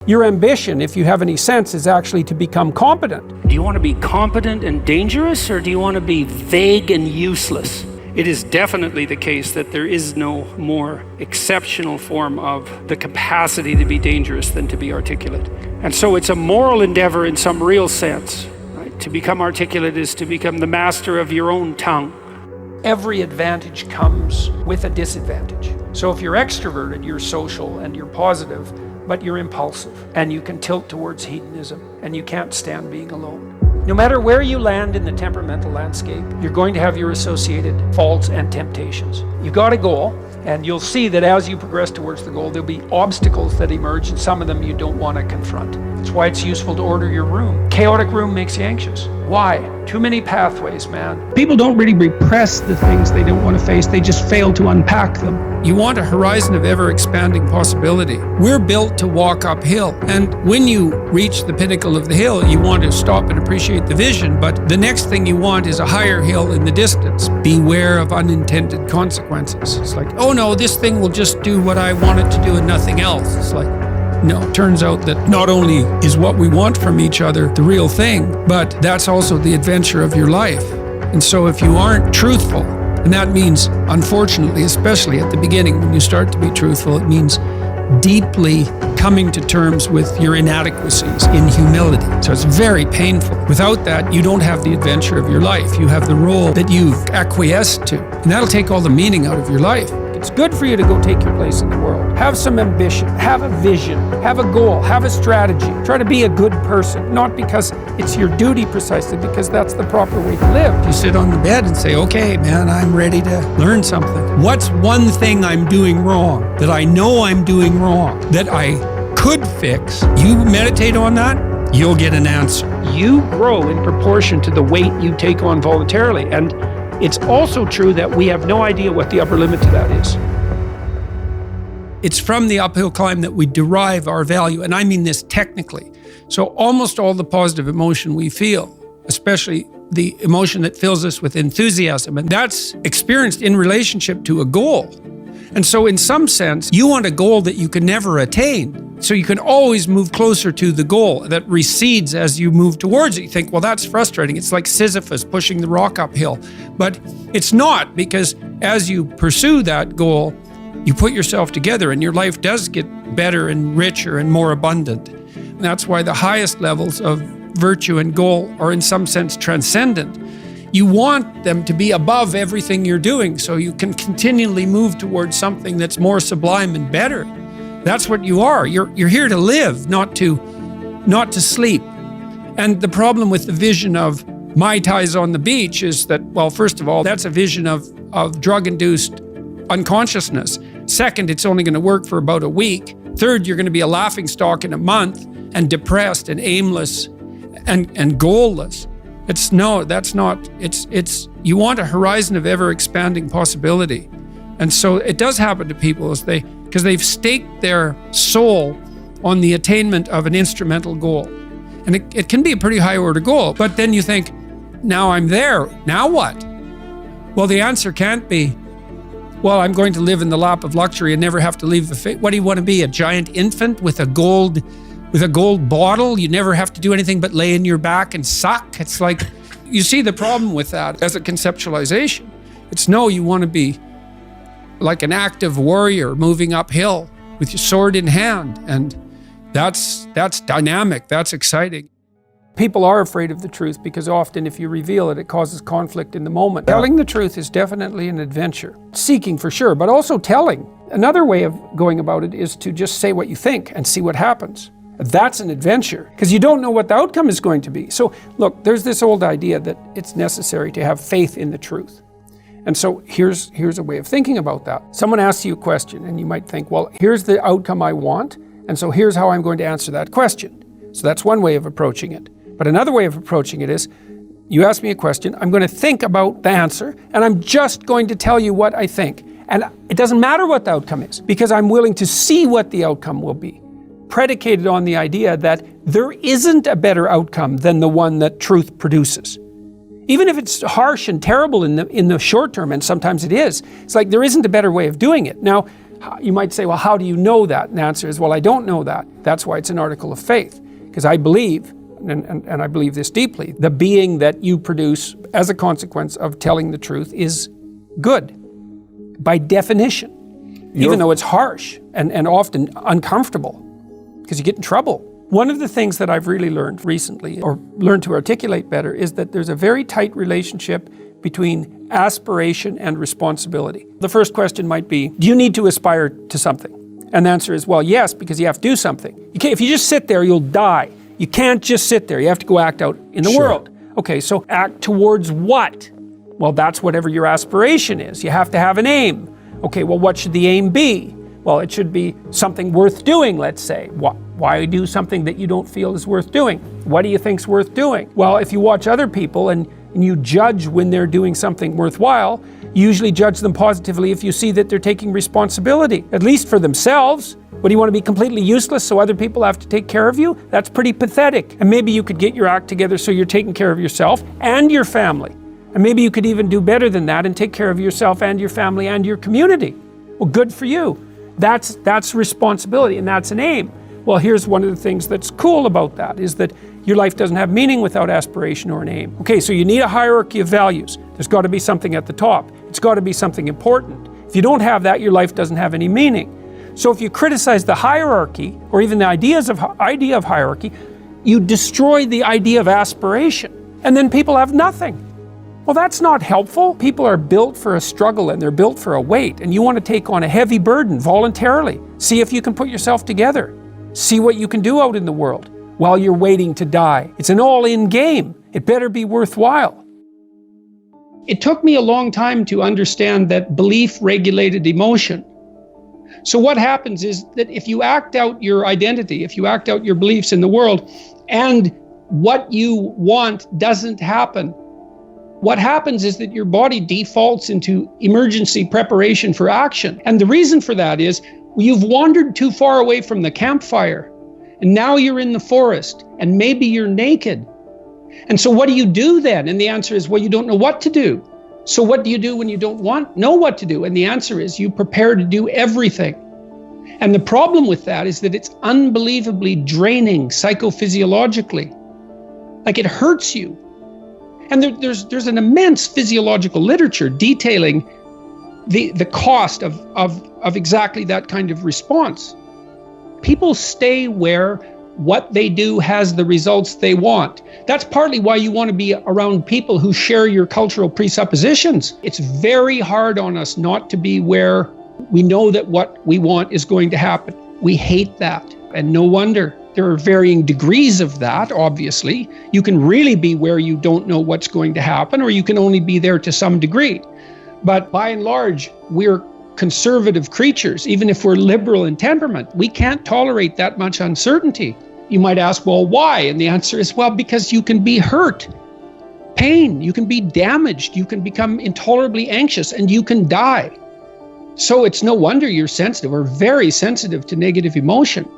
Your ambition, if you have any sense, is actually to become competent. Do you want to be competent and dangerous, or do you want to be vague and useless? It is definitely the case that there is no more exceptional form of the capacity to be dangerous than to be articulate. And so it's a moral endeavor in some real sense. Right? To become articulate is to become the master of your own tongue. Every advantage comes with a disadvantage. So if you're extroverted, you're social and you're positive, but you're impulsive and you can tilt towards hedonism and you can't stand being alone. No matter where you land in the temperamental landscape, you're going to have your associated faults and temptations. You got a goal, and you'll see that as you progress towards the goal, there'll be obstacles that emerge, and some of them you don't want to confront. That's why it's useful to order your room. Chaotic room makes you anxious. Why? Too many pathways, man. People don't really repress the things they don't want to face, they just fail to unpack them. You want a horizon of ever-expanding possibility. We're built to walk uphill, and when you reach the pinnacle of the hill, you want to stop and appreciate the vision, but the next thing you want is a higher hill in the distance. Beware of unintended consequences. It's like, oh no, this thing will just do what I want it to do and nothing else. It's like, no, it turns out that not only is what we want from each other the real thing, but that's also the adventure of your life. And so if you aren't truthful, and that means, unfortunately, especially at the beginning, when you start to be truthful, it means deeply coming to terms with your inadequacies in humility. So it's very painful. Without that, you don't have the adventure of your life. You have the role that you've acquiesced to, and that'll take all the meaning out of your life. It's good for you to go take your place in the world. Have some ambition, have a vision, have a goal, have a strategy. Try to be a good person, not because it's your duty precisely, because that's the proper way to live. You sit on the bed and say, okay, man, I'm ready to learn something. What's one thing I'm doing wrong, that I know I'm doing wrong, that I could fix? You meditate on that, you'll get an answer. You grow in proportion to the weight you take on voluntarily. And it's also true that we have no idea what the upper limit to that is. It's from the uphill climb that we derive our value, and I mean this technically. So almost all the positive emotion we feel, especially the emotion that fills us with enthusiasm, and that's experienced in relationship to a goal. And so in some sense, you want a goal that you can never attain. So you can always move closer to the goal that recedes as you move towards it. You think, well, that's frustrating. It's like Sisyphus pushing the rock uphill. But it's not, because as you pursue that goal, you put yourself together and your life does get better and richer and more abundant. And that's why the highest levels of virtue and goal are in some sense transcendent. You want them to be above everything you're doing so you can continually move towards something that's more sublime and better. That's what you are. You're here to live, not to sleep. And the problem with the vision of Mai Tais on the beach is that, well, first of all, that's a vision of drug-induced unconsciousness. Second, it's only going to work for about a week. Third, you're going to be a laughingstock in a month and depressed and aimless and goalless. You want a horizon of ever-expanding possibility. And so it does happen to people because they've staked their soul on the attainment of an instrumental goal. And it can be a pretty high-order goal, but then you think, now I'm there, now what? Well, the answer can't be, well, I'm going to live in the lap of luxury and never have to leave the face. What do you want to be, a giant infant with a gold bottle? You never have to do anything but lay in your back and suck? It's like, you see the problem with that as a conceptualization. It's no, you want to be like an active warrior moving uphill with your sword in hand. And that's dynamic, that's exciting. People are afraid of the truth because often if you reveal it, it causes conflict in the moment. Telling the truth is definitely an adventure. Seeking for sure, but also telling. Another way of going about it is to just say what you think and see what happens. That's an adventure, because you don't know what the outcome is going to be. So look, there's this old idea that it's necessary to have faith in the truth. And so here's a way of thinking about that. Someone asks you a question and you might think, well, here's the outcome I want, and so here's how I'm going to answer that question. So that's one way of approaching it. But another way of approaching it is, you ask me a question, I'm going to think about the answer, and I'm just going to tell you what I think. And it doesn't matter what the outcome is, because I'm willing to see what the outcome will be, predicated on the idea that there isn't a better outcome than the one that truth produces. Even if it's harsh and terrible in the short term, and sometimes it is, it's like there isn't a better way of doing it. Now, You might say, well, how do you know that? And the answer is, well, I don't know that. That's why it's an article of faith. Because I believe, and I believe this deeply, the being that you produce as a consequence of telling the truth is good, by definition. Even though it's harsh and often uncomfortable, because you get in trouble. One of the things that I've really learned recently, or learned to articulate better, is that there's a very tight relationship between aspiration and responsibility. The first question might be, do you need to aspire to something? And the answer is, well, yes, because you have to do something. If you just sit there, you'll die. You can't just sit there. You have to go act out in the world. Okay, so act towards what? Well, that's whatever your aspiration is. You have to have an aim. Okay, well, what should the aim be? Well, it should be something worth doing, let's say. Why do something that you don't feel is worth doing? What do you think's worth doing? Well, if you watch other people and you judge when they're doing something worthwhile, you usually judge them positively if you see that they're taking responsibility, at least for themselves. What, do you want to be completely useless so other people have to take care of you? That's pretty pathetic. And maybe you could get your act together so you're taking care of yourself and your family. And maybe you could even do better than that and take care of yourself and your family and your community. Well, good for you. That's responsibility, and that's an aim. Well, here's one of the things that's cool about that, is that your life doesn't have meaning without aspiration or an aim. Okay, so you need a hierarchy of values. There's got to be something at the top. It's got to be something important. If you don't have that, your life doesn't have any meaning. So if you criticize the hierarchy, or even the idea of hierarchy, you destroy the idea of aspiration, and then people have nothing. Well, that's not helpful. People are built for a struggle and they're built for a weight, and you want to take on a heavy burden voluntarily. See if you can put yourself together. See what you can do out in the world while you're waiting to die. It's an all-in game. It better be worthwhile. It took me a long time to understand that belief regulated emotion. So what happens is that if you act out your identity, if you act out your beliefs in the world, and what you want doesn't happen, what happens is that your body defaults into emergency preparation for action. And the reason for that is you've wandered too far away from the campfire, and now you're in the forest, and maybe you're naked. And so what do you do then? And the answer is, well, you don't know what to do. So what do you do when you don't know what to do? And the answer is, you prepare to do everything. And the problem with that is that it's unbelievably draining psychophysiologically. Like, it hurts you. And there's an immense physiological literature detailing the cost of exactly that kind of response. People stay where what they do has the results they want. That's partly why you want to be around people who share your cultural presuppositions. It's very hard on us not to be where we know that what we want is going to happen. We hate that, and no wonder. There are varying degrees of that, obviously. You can really be where you don't know what's going to happen, or you can only be there to some degree. But by and large, we're conservative creatures, even if we're liberal in temperament. We can't tolerate that much uncertainty. You might ask, well, why? And the answer is, well, because you can be hurt, pain, you can be damaged, you can become intolerably anxious, and you can die. So it's no wonder you're sensitive, or very sensitive, to negative emotion.